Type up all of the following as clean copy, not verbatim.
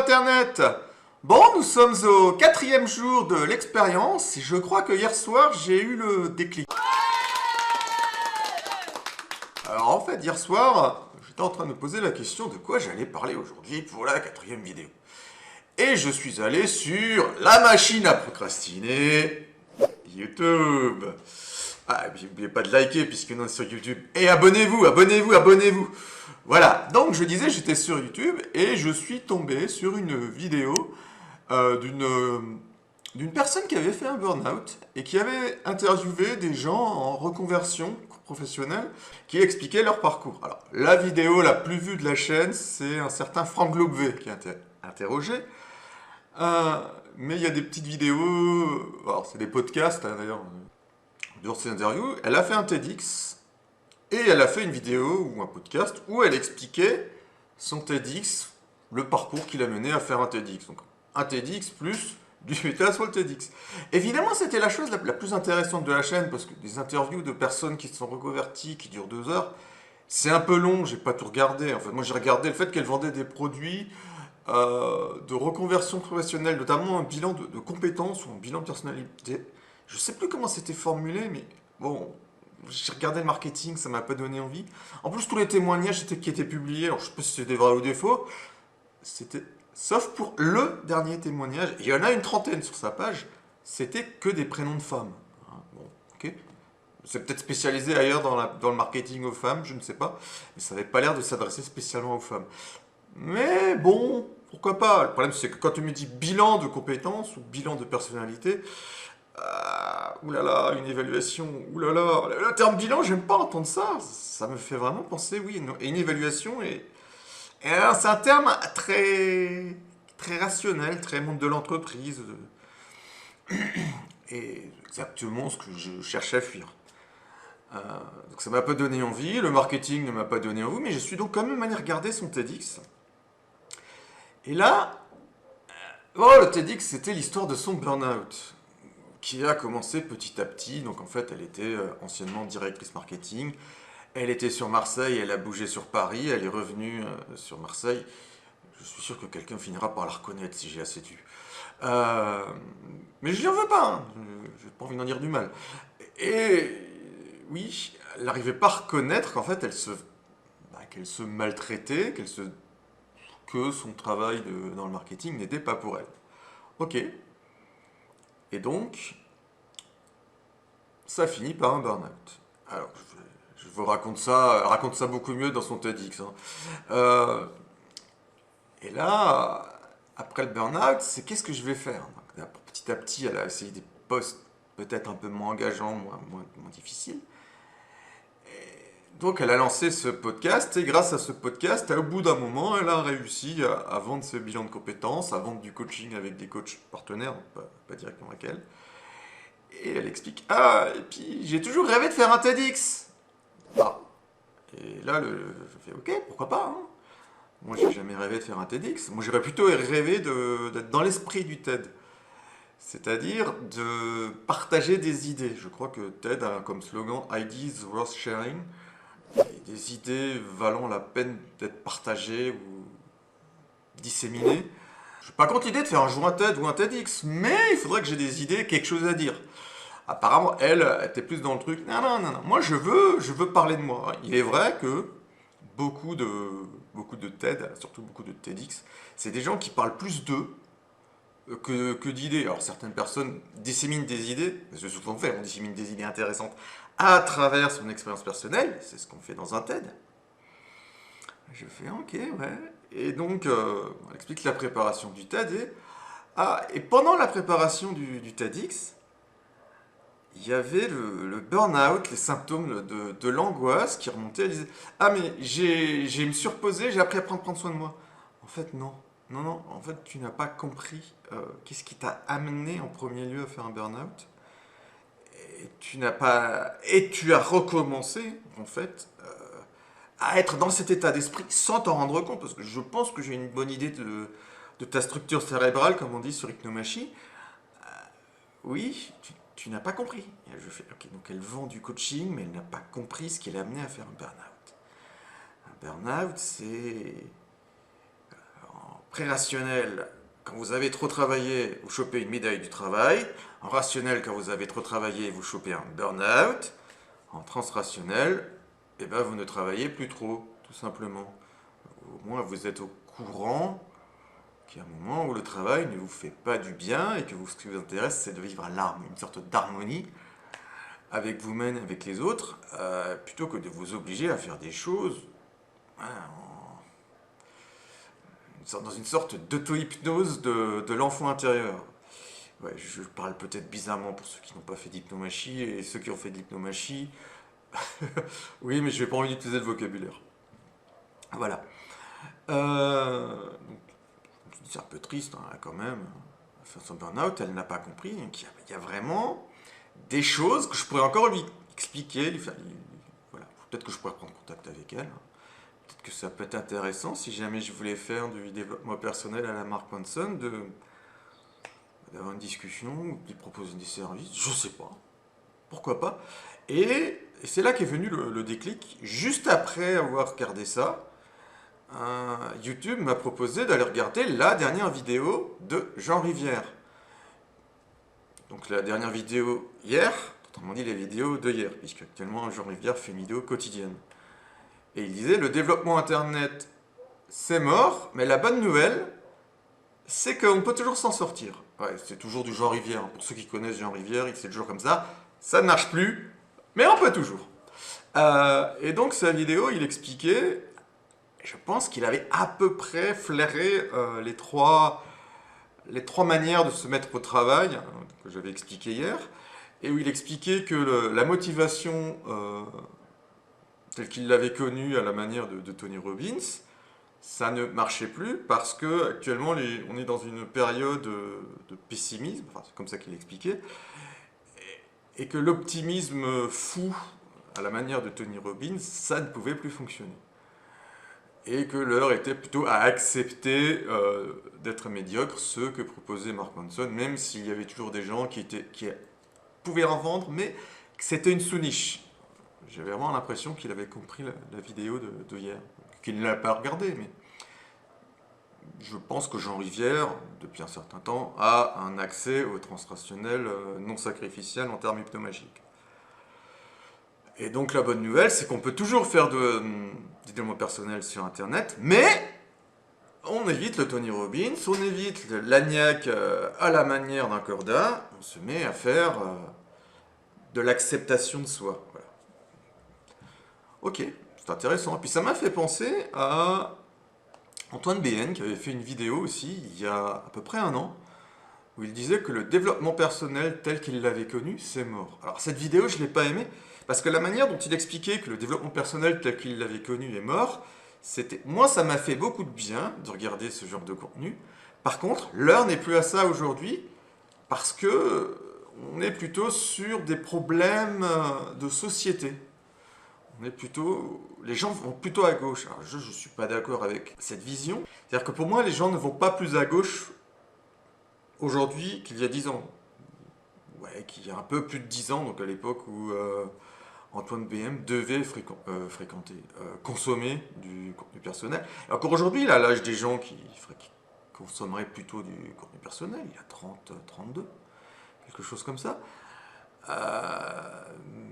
Internet. Bon, nous sommes au 4e jour de l'expérience et je crois que hier soir, j'ai eu le déclic. Alors en fait, hier soir, j'étais en train de me poser la question de quoi j'allais parler aujourd'hui pour la 4e vidéo. Et je suis allé sur la machine à procrastiner, YouTube. Ah, et puis n'oubliez pas de liker puisque nous sommes sur YouTube. Et abonnez-vous, abonnez-vous, abonnez-vous. Voilà, donc je disais, j'étais sur YouTube et je suis tombé sur une vidéo d'une personne qui avait fait un burn-out et qui avait interviewé des gens en reconversion professionnelle qui expliquaient leur parcours. Alors, la vidéo la plus vue de la chaîne, c'est un certain Franck Lobvé qui a été interrogé. Mais il y a des petites vidéos, alors c'est des podcasts hein, d'ailleurs, dans ces interviews. Elle a fait un TEDx et elle a fait une vidéo ou un podcast où elle expliquait son TEDx, le parcours qui l'a mené à faire un TEDx. Donc un TEDx plus du métal sur le TEDx. Évidemment, c'était la chose la plus intéressante de la chaîne parce que des interviews de personnes qui se sont reconverties, qui durent 2 heures, c'est un peu long, j'ai pas tout regardé. En fait, moi j'ai regardé le fait qu'elle vendait des produits de reconversion professionnelle, notamment un bilan de compétences ou un bilan de personnalité. Je sais plus comment c'était formulé, mais bon, j'ai regardé le marketing, ça m'a pas donné envie. En plus, tous les témoignages qui étaient publiés, alors je sais pas si c'était vrai ou des faux, c'était, sauf pour le dernier témoignage, et il y en a une trentaine sur sa page, c'était que des prénoms de femmes. Bon, ok. C'est peut-être spécialisé ailleurs dans le marketing aux femmes, je ne sais pas, mais ça n'avait pas l'air de s'adresser spécialement aux femmes. Mais bon, pourquoi pas? Le problème, c'est que quand tu me dis bilan de compétences ou bilan de personnalité, oulala, une évaluation, oulala, le terme bilan, j'aime pas entendre ça. Ça me fait vraiment penser, oui, une évaluation et alors, c'est un terme très, très rationnel, très monde de l'entreprise, et exactement ce que je cherchais à fuir. Donc ça m'a pas donné envie, le marketing ne m'a pas donné envie, mais je suis donc quand même allé regarder son TEDx. Et là, oh, le TEDx, c'était l'histoire de son burn-out, qui a commencé petit à petit. Donc en fait, elle était anciennement directrice marketing. Elle était sur Marseille, elle a bougé sur Paris, elle est revenue sur Marseille. Je suis sûr que quelqu'un finira par la reconnaître si j'ai assez dû. Mais je lui en veux pas, hein. Je n'ai pas envie d'en dire du mal. Et oui, elle n'arrivait pas à reconnaître qu'en fait, qu'elle se maltraitait, que son travail dans le marketing n'était pas pour elle. Ok. Et donc, ça finit par un burn-out. Alors, je vous raconte ça, elle raconte ça beaucoup mieux dans son TEDx. Hein. Et là, après le burn-out, c'est qu'est-ce que je vais faire? Donc, petit à petit, elle a essayé des postes peut-être un peu moins engageants, moins difficiles. Donc elle a lancé ce podcast et grâce à ce podcast, au bout d'un moment, elle a réussi à vendre ce bilan de compétences, à vendre du coaching avec des coachs partenaires, donc pas directement avec elle. Et elle explique, et puis j'ai toujours rêvé de faire un TEDx. Ah. Et là, je fais, ok, pourquoi pas, hein. Moi, j'ai jamais rêvé de faire un TEDx. Moi, j'aurais plutôt rêvé d'être dans l'esprit du TED. C'est-à-dire de partager des idées. Je crois que TED a comme slogan Ideas Worth Sharing. Des idées valant la peine d'être partagées ou disséminées. Je suis pas contre l'idée de faire un jour un TED ou un TEDx, mais il faudrait que j'ai des idées, quelque chose à dire. Apparemment, elle était plus dans le truc. Non, non, non, non. Moi, je veux parler de moi. Il est vrai que beaucoup de TED, surtout beaucoup de TEDx, c'est des gens qui parlent plus d'eux que d'idées. Alors certaines personnes disséminent des idées, c'est souvent fait, on dissémine des idées intéressantes à travers son expérience personnelle, c'est ce qu'on fait dans un TED. Je fais ok, ouais. Et donc, on explique la préparation du TED et pendant la préparation du TEDx, il y avait le burn-out, les symptômes de l'angoisse qui remontaient. Elle disait, mais j'ai me suis reposé, j'ai appris à prendre soin de moi. En fait, non. Non, non, en fait, tu n'as pas compris qu'est-ce qui t'a amené en premier lieu à faire un burn-out. Et tu as recommencé, en fait, à être dans cet état d'esprit sans t'en rendre compte. Parce que je pense que j'ai une bonne idée de ta structure cérébrale, comme on dit sur Hypnomachie. Oui, tu n'as pas compris. Et je fais, ok, donc elle vend du coaching, mais elle n'a pas compris ce qui l'a amené à faire un burn-out. Un burn-out, c'est pré-rationnel, quand vous avez trop travaillé, vous chopez une médaille du travail. En rationnel, quand vous avez trop travaillé, vous chopez un burn-out. En transrationnel, eh ben, vous ne travaillez plus trop, tout simplement. Au moins, vous êtes au courant qu'il y a un moment où le travail ne vous fait pas du bien et que ce qui vous intéresse, c'est de vivre à l'harmonie, une sorte d'harmonie avec vous-même, avec les autres, plutôt que de vous obliger à faire des choses hein, dans une sorte d'auto-hypnose de l'enfant intérieur. Ouais, je parle peut-être bizarrement pour ceux qui n'ont pas fait d'hypnomachie et ceux qui ont fait de l'hypnomachie. Oui, mais je n'ai pas envie d'utiliser le vocabulaire. Voilà. Donc, c'est un peu triste hein, quand même. Faire son burn-out, elle n'a pas compris qu'il y a vraiment des choses que je pourrais encore lui expliquer, voilà. Peut-être que je pourrais prendre contact avec elle. Peut-être que ça peut être intéressant si jamais je voulais faire du développement personnel à la Mark Manson, d'avoir une discussion, ou de lui proposer des services, je sais pas. Pourquoi pas? Et c'est là qu'est venu le déclic. Juste après avoir regardé ça, YouTube m'a proposé d'aller regarder la dernière vidéo de Jean Rivière. Donc la dernière vidéo hier, autrement dit les vidéos de hier, puisque actuellement Jean Rivière fait une vidéo quotidienne. Et il disait, le développement Internet, c'est mort, mais la bonne nouvelle, c'est qu'on peut toujours s'en sortir. Ouais, c'est toujours du Jean Rivière. Pour ceux qui connaissent Jean Rivière, c'est toujours comme ça. Ça ne marche plus, mais on peut toujours. Et donc, sa vidéo, il expliquait, je pense qu'il avait à peu près flairé les trois manières de se mettre au travail, hein, que j'avais expliqué hier, et où il expliquait que la motivation telle qu'il l'avait connue à la manière de Tony Robbins, ça ne marchait plus parce que actuellement on est dans une période de pessimisme, enfin, c'est comme ça qu'il expliquait, et que l'optimisme fou, à la manière de Tony Robbins, ça ne pouvait plus fonctionner. Et que l'heure était plutôt à accepter d'être médiocre, ce que proposait Mark Manson, même s'il y avait toujours des gens qui pouvaient en vendre, mais que c'était une sous-niche. J'avais vraiment l'impression qu'il avait compris la vidéo de hier, qu'il ne l'a pas regardée, mais je pense que Jean Rivière, depuis un certain temps, a un accès au transrationnel non sacrificiel en termes hypnomagiques. Et donc la bonne nouvelle, c'est qu'on peut toujours faire du développement personnel sur Internet, mais on évite le Tony Robbins, on évite l'agnac à la manière d'un corda, on se met à faire de l'acceptation de soi. Voilà. Ok, c'est intéressant. Et puis ça m'a fait penser à Antoine BN qui avait fait une vidéo aussi il y a à peu près un an où il disait que le développement personnel tel qu'il l'avait connu, c'est mort. Alors cette vidéo, je ne l'ai pas aimée parce que la manière dont il expliquait que le développement personnel tel qu'il l'avait connu est mort, moi ça m'a fait beaucoup de bien de regarder ce genre de contenu. Par contre, l'heure n'est plus à ça aujourd'hui parce que on est plutôt sur des problèmes de société. Les gens vont plutôt à gauche. Alors je ne suis pas d'accord avec cette vision. C'est-à-dire que pour moi, les gens ne vont pas plus à gauche aujourd'hui qu'il y a 10 ans. Ouais, qu'il y a un peu plus de 10 ans, donc à l'époque où Antoine BM devait consommer du contenu personnel. Alors qu'aujourd'hui, il a l'âge des gens qui consommeraient plutôt du contenu personnel. Il a 30, 32, quelque chose comme ça.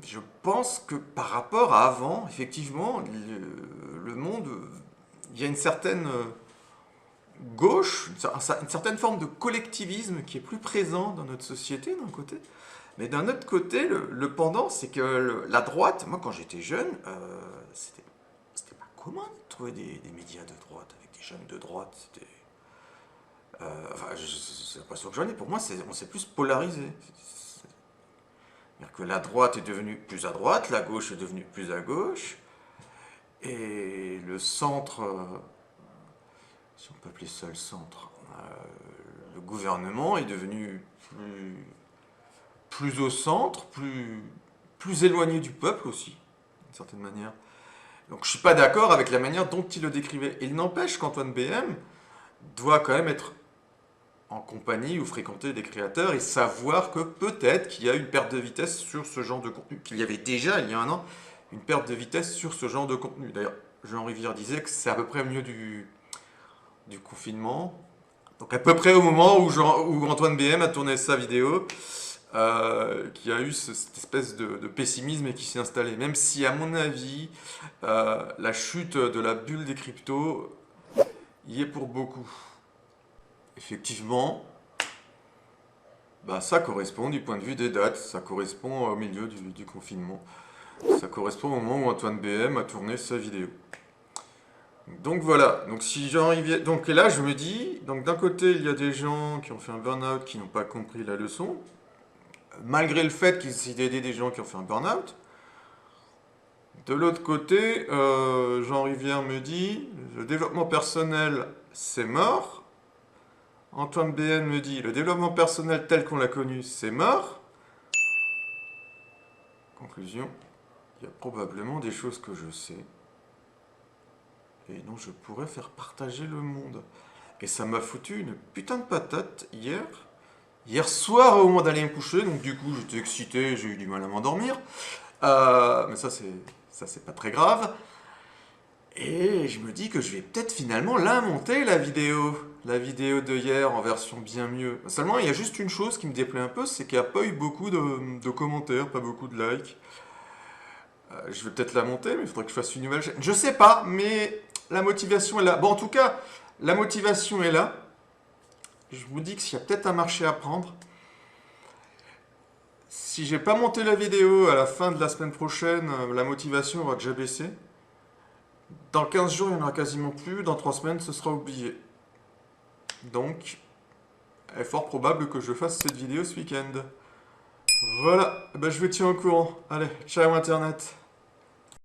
Je pense que par rapport à avant, effectivement, le monde, il y a une certaine gauche, une certaine forme de collectivisme qui est plus présent dans notre société d'un côté. Mais d'un autre côté, le pendant, c'est que la droite, moi quand j'étais jeune, c'était pas commun de trouver des médias de droite, avec des jeunes de droite. Enfin, j'ai l'impression que j'en ai, pour moi, on s'est plus polarisé. C'est-à-dire que la droite est devenue plus à droite, la gauche est devenue plus à gauche, et le centre, si on peut appeler ça le centre, le gouvernement est devenu plus au centre, plus éloigné du peuple aussi, d'une certaine manière. Donc je ne suis pas d'accord avec la manière dont il le décrivait. Il n'empêche qu'Antoine BM doit quand même être en compagnie ou fréquenter des créateurs et savoir que peut-être qu'il y a une perte de vitesse sur ce genre de contenu, qu'il y avait déjà il y a un an une perte de vitesse sur ce genre de contenu. D'ailleurs, Jean Rivière disait que c'est à peu près mieux du confinement. Donc à peu près au moment où Antoine BM a tourné sa vidéo, qui a eu cette espèce de pessimisme et qui s'est installé. Même si, à mon avis, la chute de la bulle des cryptos y est pour beaucoup. Effectivement, bah, ça correspond du point de vue des dates, ça correspond au milieu du confinement. Ça correspond au moment où Antoine BM a tourné sa vidéo. Donc voilà, donc si j'arrive, donc et là je me dis, donc d'un côté il y a des gens qui ont fait un burn-out qui n'ont pas compris la leçon, malgré le fait qu'ils essaient d'aider des gens qui ont fait un burn-out. De l'autre côté, Jean Rivière me dit, le développement personnel c'est mort. Antoine BN me dit, le développement personnel tel qu'on l'a connu c'est mort. Conclusion, il y a probablement des choses que je sais et dont je pourrais faire partager le monde. Et ça m'a foutu une putain de patate hier soir au moment d'aller me coucher, donc du coup j'étais excité, j'ai eu du mal à m'endormir. Mais ça c'est pas très grave. Et je me dis que je vais peut-être finalement la monter la vidéo de hier en version bien mieux. Seulement il y a juste une chose qui me déplaît un peu, c'est qu'il n'y a pas eu beaucoup de commentaires, pas beaucoup de likes. Je vais peut-être la monter, mais il faudrait que je fasse une nouvelle chaîne. Je sais pas, mais la motivation est là. Bon, en tout cas, la motivation est là. Je vous dis qu'il y a peut-être un marché à prendre. Si j'ai pas monté la vidéo à la fin de la semaine prochaine, la motivation aura déjà baissé. Dans 15 jours, il n'y en aura quasiment plus. Dans 3 semaines, ce sera oublié. Donc, il est fort probable que je fasse cette vidéo ce week-end. Voilà, ben, je vous tiens au courant. Allez, ciao Internet.